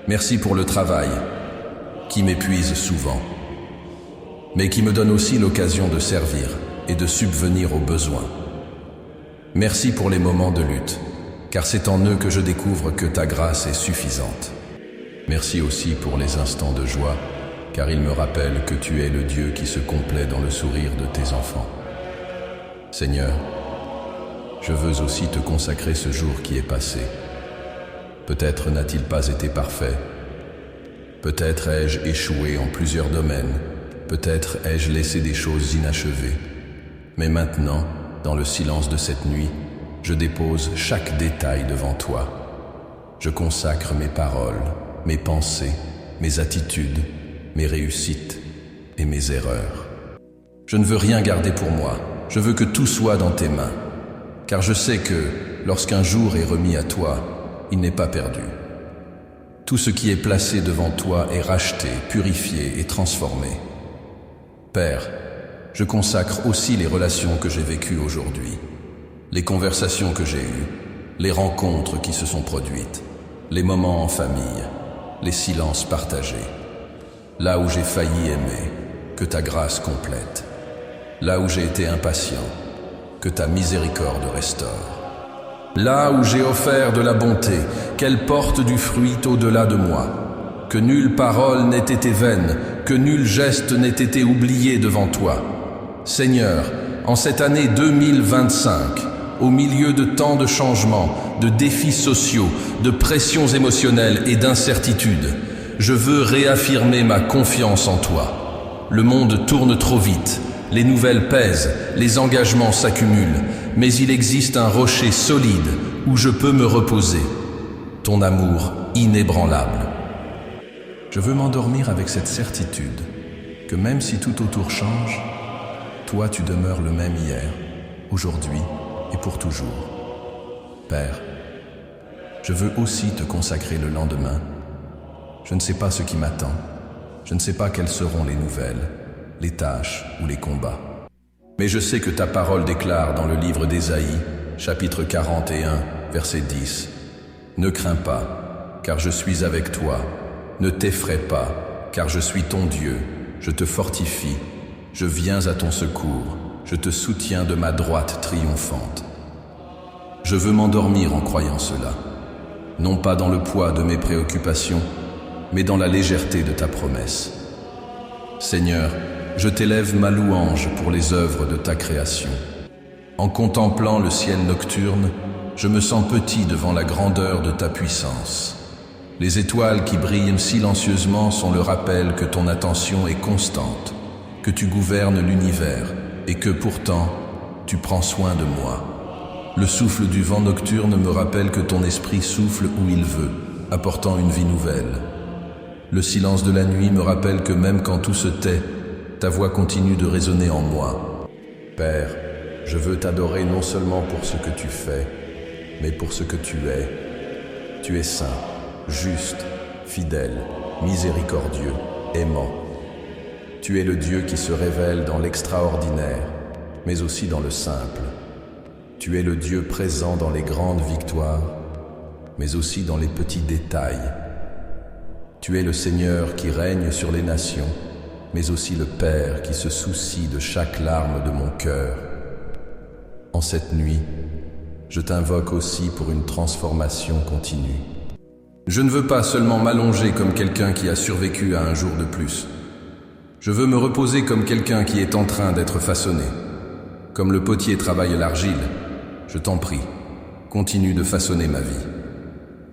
Merci pour le travail, qui m'épuise souvent, mais qui me donne aussi l'occasion de servir et de subvenir aux besoins. Merci pour les moments de lutte, car c'est en eux que je découvre que ta grâce est suffisante. Merci aussi pour les instants de joie, car ils me rappellent que tu es le Dieu qui se complaît dans le sourire de tes enfants. Seigneur, je veux aussi te consacrer ce jour qui est passé. Peut-être n'a-t-il pas été parfait. Peut-être ai-je échoué en plusieurs domaines. Peut-être ai-je laissé des choses inachevées. Mais maintenant, dans le silence de cette nuit, je dépose chaque détail devant toi. Je consacre mes paroles, mes pensées, mes attitudes, mes réussites et mes erreurs. Je ne veux rien garder pour moi. Je veux que tout soit dans tes mains. Car je sais que, lorsqu'un jour est remis à toi, il n'est pas perdu. Tout ce qui est placé devant toi est racheté, purifié et transformé. Père, je consacre aussi les relations que j'ai vécues aujourd'hui, les conversations que j'ai eues, les rencontres qui se sont produites, les moments en famille, les silences partagés. Là où j'ai failli aimer, que ta grâce complète. Là où j'ai été impatient, que ta miséricorde restaure. Là où j'ai offert de la bonté, qu'elle porte du fruit au-delà de moi. Que nulle parole n'ait été vaine, que nul geste n'ait été oublié devant toi. Seigneur, en cette année 2025, au milieu de tant de changements, de défis sociaux, de pressions émotionnelles et d'incertitudes, je veux réaffirmer ma confiance en toi. Le monde tourne trop vite. Les nouvelles pèsent, les engagements s'accumulent, mais il existe un rocher solide où je peux me reposer. Ton amour inébranlable. Je veux m'endormir avec cette certitude que même si tout autour change, toi tu demeures le même hier, aujourd'hui et pour toujours. Père, je veux aussi te consacrer le lendemain. Je ne sais pas ce qui m'attend. Je ne sais pas quelles seront les nouvelles, les tâches ou les combats. Mais je sais que ta parole déclare dans le livre d'Ésaïe, chapitre 41, verset 10, « Ne crains pas, car je suis avec toi. Ne t'effraie pas, car je suis ton Dieu. Je te fortifie. Je viens à ton secours. Je te soutiens de ma droite triomphante. » Je veux m'endormir en croyant cela, non pas dans le poids de mes préoccupations, mais dans la légèreté de ta promesse. Seigneur, je t'élève ma louange pour les œuvres de ta création. En contemplant le ciel nocturne, je me sens petit devant la grandeur de ta puissance. Les étoiles qui brillent silencieusement sont le rappel que ton attention est constante, que tu gouvernes l'univers et que pourtant, tu prends soin de moi. Le souffle du vent nocturne me rappelle que ton esprit souffle où il veut, apportant une vie nouvelle. Le silence de la nuit me rappelle que même quand tout se tait, ta voix continue de résonner en moi. Père, je veux t'adorer non seulement pour ce que tu fais, mais pour ce que tu es. Tu es saint, juste, fidèle, miséricordieux, aimant. Tu es le Dieu qui se révèle dans l'extraordinaire, mais aussi dans le simple. Tu es le Dieu présent dans les grandes victoires, mais aussi dans les petits détails. Tu es le Seigneur qui règne sur les nations, mais aussi le Père qui se soucie de chaque larme de mon cœur. En cette nuit, je t'invoque aussi pour une transformation continue. Je ne veux pas seulement m'allonger comme quelqu'un qui a survécu à un jour de plus. Je veux me reposer comme quelqu'un qui est en train d'être façonné. Comme le potier travaille l'argile, je t'en prie, continue de façonner ma vie.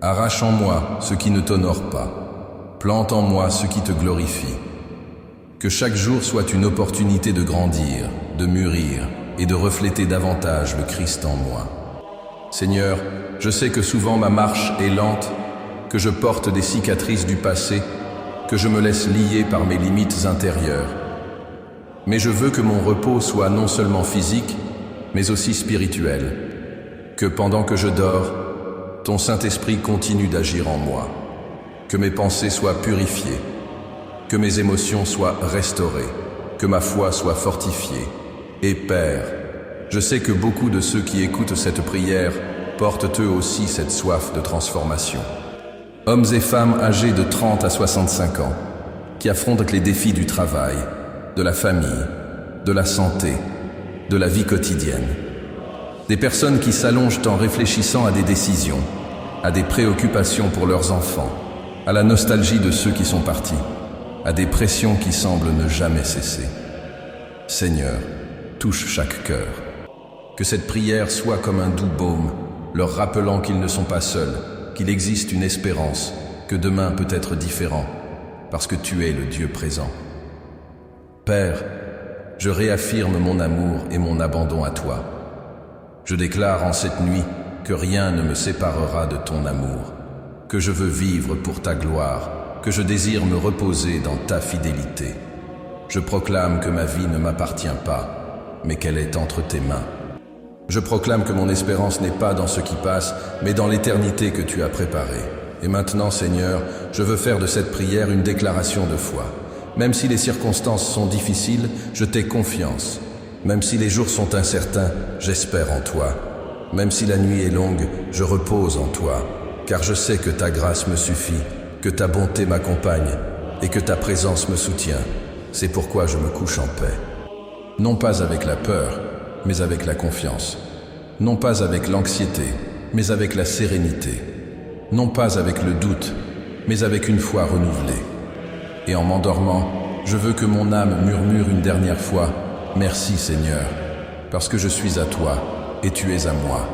Arrache en moi ce qui ne t'honore pas. Plante en moi ce qui te glorifie. Que chaque jour soit une opportunité de grandir, de mûrir et de refléter davantage le Christ en moi. Seigneur, je sais que souvent ma marche est lente, que je porte des cicatrices du passé, que je me laisse lier par mes limites intérieures. Mais je veux que mon repos soit non seulement physique, mais aussi spirituel. Que pendant que je dors, ton Saint-Esprit continue d'agir en moi. Que mes pensées soient purifiées, que mes émotions soient restaurées, que ma foi soit fortifiée. Et Père, je sais que beaucoup de ceux qui écoutent cette prière portent eux aussi cette soif de transformation. Hommes et femmes âgés de 30 à 65 ans, qui affrontent les défis du travail, de la famille, de la santé, de la vie quotidienne. Des personnes qui s'allongent en réfléchissant à des décisions, à des préoccupations pour leurs enfants, à la nostalgie de ceux qui sont partis, à des pressions qui semblent ne jamais cesser. Seigneur, touche chaque cœur. Que cette prière soit comme un doux baume, leur rappelant qu'ils ne sont pas seuls, qu'il existe une espérance, que demain peut être différent, parce que tu es le Dieu présent. Père, je réaffirme mon amour et mon abandon à toi. Je déclare en cette nuit que rien ne me séparera de ton amour, que je veux vivre pour ta gloire, que je désire me reposer dans ta fidélité. Je proclame que ma vie ne m'appartient pas, mais qu'elle est entre tes mains. Je proclame que mon espérance n'est pas dans ce qui passe, mais dans l'éternité que tu as préparée. Et maintenant, Seigneur, je veux faire de cette prière une déclaration de foi. Même si les circonstances sont difficiles, je t'ai confiance. Même si les jours sont incertains, j'espère en toi. Même si la nuit est longue, je repose en toi, car je sais que ta grâce me suffit, que ta bonté m'accompagne et que ta présence me soutient. C'est pourquoi je me couche en paix. Non pas avec la peur, mais avec la confiance. Non pas avec l'anxiété, mais avec la sérénité. Non pas avec le doute, mais avec une foi renouvelée. Et en m'endormant, je veux que mon âme murmure une dernière fois « Merci Seigneur, parce que je suis à toi et tu es à moi. »